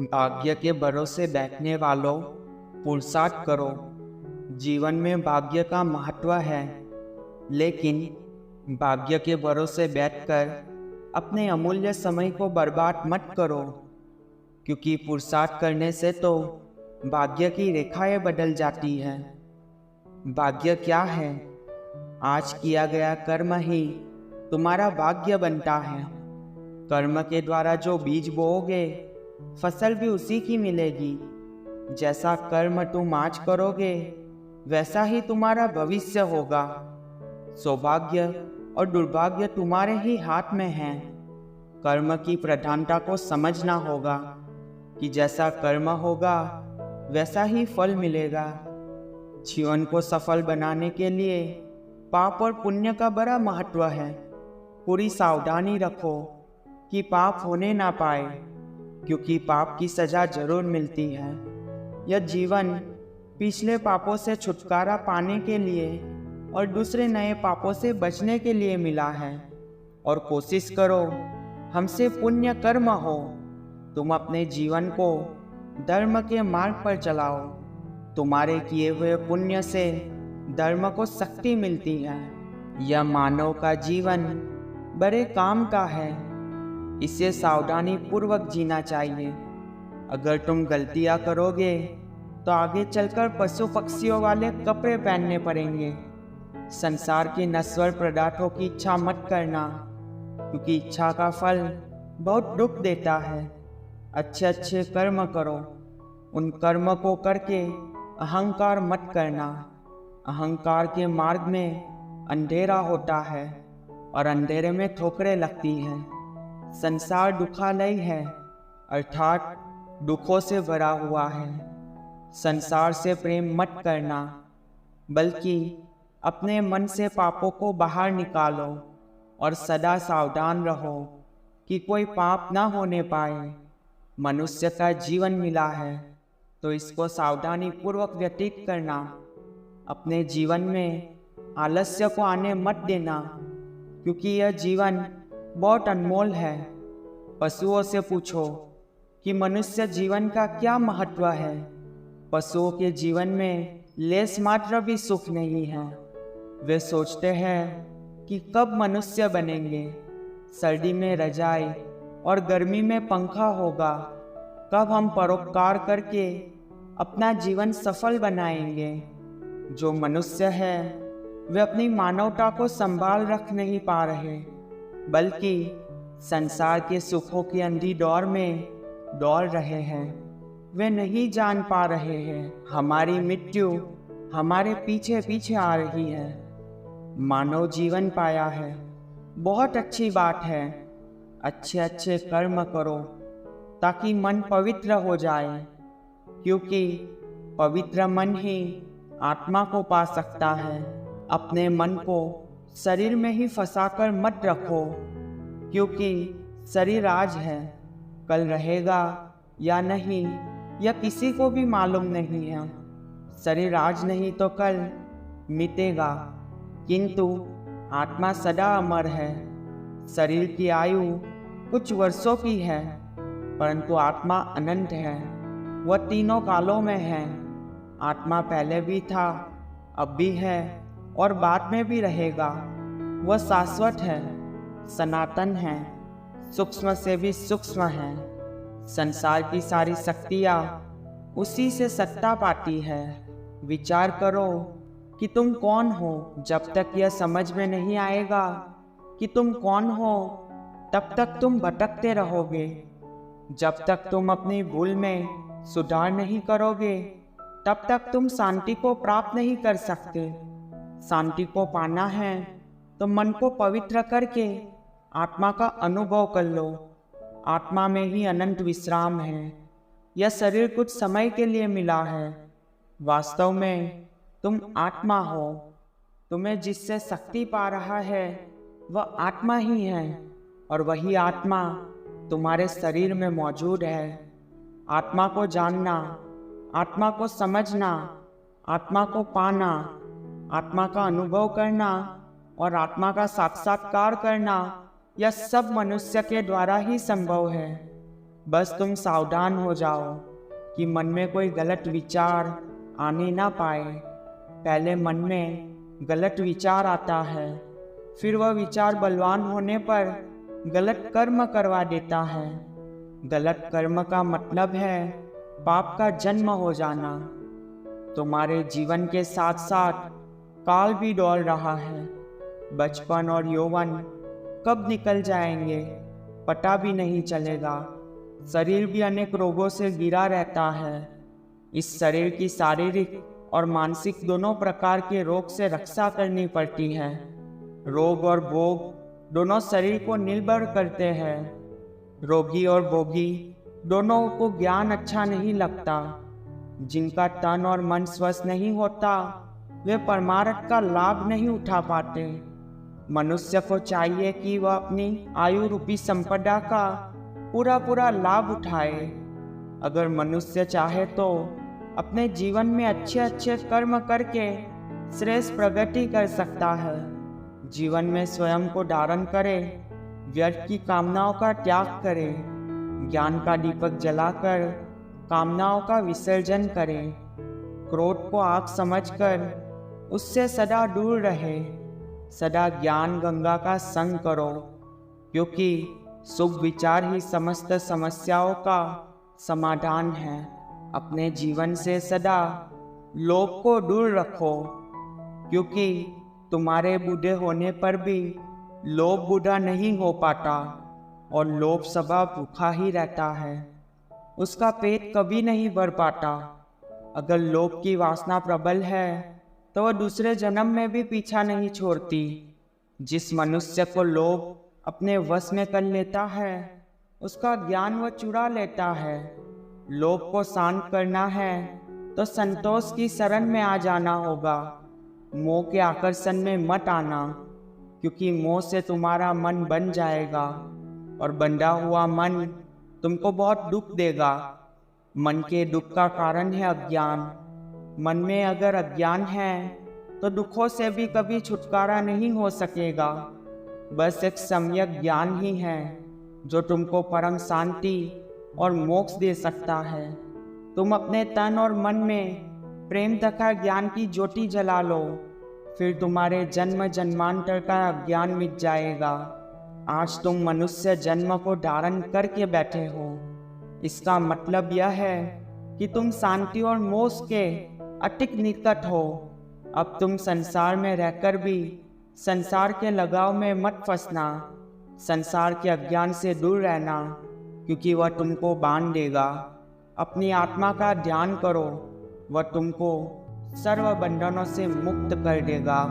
भाग्य के भरोसे बैठने वालों, पुरुषार्थ करो। जीवन में भाग्य का महत्व है, लेकिन भाग्य के भरोसे बैठकर अपने अमूल्य समय को बर्बाद मत करो, क्योंकि पुरुषार्थ करने से तो भाग्य की रेखाएं बदल जाती हैं। भाग्य क्या है? आज किया गया कर्म ही तुम्हारा भाग्य बनता है। कर्म के द्वारा जो बीज बोओगे, फसल भी उसी की मिलेगी। जैसा कर्म तुम आज करोगे, वैसा ही तुम्हारा भविष्य होगा। सौभाग्य और दुर्भाग्य तुम्हारे ही हाथ में है। कर्म की प्रधानता को समझना होगा कि जैसा कर्म होगा, वैसा ही फल मिलेगा। जीवन को सफल बनाने के लिए पाप और पुण्य का बड़ा महत्व है। पूरी सावधानी रखो कि पाप होने ना पाए, क्योंकि पाप की सजा जरूर मिलती है। यह जीवन पिछले पापों से छुटकारा पाने के लिए और दूसरे नए पापों से बचने के लिए मिला है। और कोशिश करो हमसे पुण्य कर्म हो। तुम अपने जीवन को धर्म के मार्ग पर चलाओ। तुम्हारे किए हुए पुण्य से धर्म को शक्ति मिलती है। यह मानव का जीवन बड़े काम का है। इसे सावधानी पूर्वक जीना चाहिए। अगर तुम गलतियां करोगे तो आगे चलकर पशु पक्षियों वाले कपड़े पहनने पड़ेंगे। संसार के नश्वर पदार्थों की इच्छा मत करना, क्योंकि इच्छा का फल बहुत दुख देता है। अच्छे अच्छे कर्म करो। उन कर्म को करके अहंकार मत करना। अहंकार के मार्ग में अंधेरा होता है और अंधेरे में ठोकरें लगती हैं। संसार दुखालय है, अर्थात दुखों से भरा हुआ है। संसार से प्रेम मत करना, बल्कि अपने मन से पापों को बाहर निकालो और सदा सावधान रहो कि कोई पाप ना होने पाए। मनुष्य का जीवन मिला है तो इसको सावधानी पूर्वक व्यतीत करना। अपने जीवन में आलस्य को आने मत देना, क्योंकि यह जीवन बहुत अनमोल है। पशुओं से पूछो कि मनुष्य जीवन का क्या महत्व है। पशुओं के जीवन में लेस मात्र भी सुख नहीं है। वे सोचते हैं कि कब मनुष्य बनेंगे, सर्दी में रजाई और गर्मी में पंखा होगा, कब हम परोपकार करके अपना जीवन सफल बनाएंगे। जो मनुष्य है वे अपनी मानवता को संभाल रख नहीं पा रहे, बल्कि संसार के सुखों की अंधी दौड़ में दौड़ रहे हैं। वे नहीं जान पा रहे हैं हमारी मृत्यु हमारे पीछे पीछे आ रही है। मानव जीवन पाया है, बहुत अच्छी बात है। अच्छे अच्छे कर्म करो ताकि मन पवित्र हो जाए, क्योंकि पवित्र मन ही आत्मा को पा सकता है। अपने मन को शरीर में ही फंसाकर मत रखो, क्योंकि शरीर आज है, कल रहेगा या नहीं यह किसी को भी मालूम नहीं है। शरीर आज नहीं तो कल मिटेगा, किंतु आत्मा सदा अमर है। शरीर की आयु कुछ वर्षों की है, परंतु आत्मा अनंत है। वह तीनों कालों में है। आत्मा पहले भी था, अब भी है और बाद में भी रहेगा। वह शाश्वत है, सनातन है, सूक्ष्म से भी सूक्ष्म है। संसार की सारी शक्तियाँ उसी से सत्ता पाती है। विचार करो कि तुम कौन हो। जब तक यह समझ में नहीं आएगा कि तुम कौन हो, तब तक तुम भटकते रहोगे। जब तक तुम अपनी भूल में सुधार नहीं करोगे, तब तक तुम शांति को प्राप्त नहीं कर सकते। शांति को पाना है तो मन को पवित्र करके आत्मा का अनुभव कर लो। आत्मा में ही अनंत विश्राम है। यह शरीर कुछ समय के लिए मिला है। वास्तव में तुम आत्मा हो। तुम्हें जिससे शक्ति पा रहा है वह आत्मा ही है, और वही आत्मा तुम्हारे शरीर में मौजूद है। आत्मा को जानना, आत्मा को समझना, आत्मा को पाना, आत्मा का अनुभव करना और आत्मा का साक्षात्कार करना, यह सब मनुष्य के द्वारा ही संभव है। बस तुम सावधान हो जाओ कि मन में कोई गलत विचार आने ना पाए। पहले मन में गलत विचार आता है, फिर वह विचार बलवान होने पर गलत कर्म करवा देता है। गलत कर्म का मतलब है पाप का जन्म हो जाना। तुम्हारे जीवन के साथ साथ काल भी दौड़ रहा है। बचपन और यौवन कब निकल जाएंगे पता भी नहीं चलेगा। शरीर भी अनेक रोगों से घिरा रहता है। इस शरीर की शारीरिक और मानसिक दोनों प्रकार के रोग से रक्षा करनी पड़ती है। रोग और भोग दोनों शरीर को निर्भर करते हैं। रोगी और भोगी दोनों को ज्ञान अच्छा नहीं लगता। जिनका तन और मन स्वस्थ नहीं होता वे परमार्थ का लाभ नहीं उठा पाते। मनुष्य को चाहिए कि वह अपनी आयु रूपी संपदा का पूरा लाभ उठाए। अगर मनुष्य चाहे तो अपने जीवन में अच्छे कर्म करके श्रेष्ठ प्रगति कर सकता है। जीवन में स्वयं को धारण करे, व्यर्थ की कामनाओं का त्याग करे, ज्ञान का दीपक जलाकर कामनाओं का विसर्जन करे। क्रोध को आग समझकर उससे सदा दूर रहे। सदा ज्ञान गंगा का संग करो, क्योंकि शुभ विचार ही समस्त समस्याओं का समाधान है। अपने जीवन से सदा लोभ को दूर रखो, क्योंकि तुम्हारे बूढ़े होने पर भी लोभ बूढ़ा नहीं हो पाता और लोभ सदा भूखा ही रहता है। उसका पेट कभी नहीं भर पाता। अगर लोभ की वासना प्रबल है तो वह दूसरे जन्म में भी पीछा नहीं छोड़ती। जिस मनुष्य को लोभ अपने वश में कर लेता है उसका ज्ञान वह चुरा लेता है। लोभ को शांत करना है तो संतोष की शरण में आ जाना होगा। मोह के आकर्षण में मत आना, क्योंकि मोह से तुम्हारा मन बन जाएगा और बंधा हुआ मन तुमको बहुत दुख देगा। मन के दुख का कारण है अज्ञान। मन में अगर अज्ञान है तो दुखों से भी कभी छुटकारा नहीं हो सकेगा। बस एक सम्यक ज्ञान ही है जो तुमको परम शांति और मोक्ष दे सकता है। तुम अपने तन और मन में प्रेम तथा ज्ञान की ज्योति जला लो, फिर तुम्हारे जन्म जन्मांतर का अज्ञान मिट जाएगा। आज तुम मनुष्य जन्म को धारण करके बैठे हो। इसका मतलब यह है कि तुम शांति और मोक्ष के अतिक निकट हो। अब तुम संसार में रहकर भी संसार के लगाव में मत फंसना। संसार के अज्ञान से दूर रहना, क्योंकि वह तुमको बांध देगा। अपनी आत्मा का ध्यान करो, वह तुमको सर्व बंधनों से मुक्त कर देगा।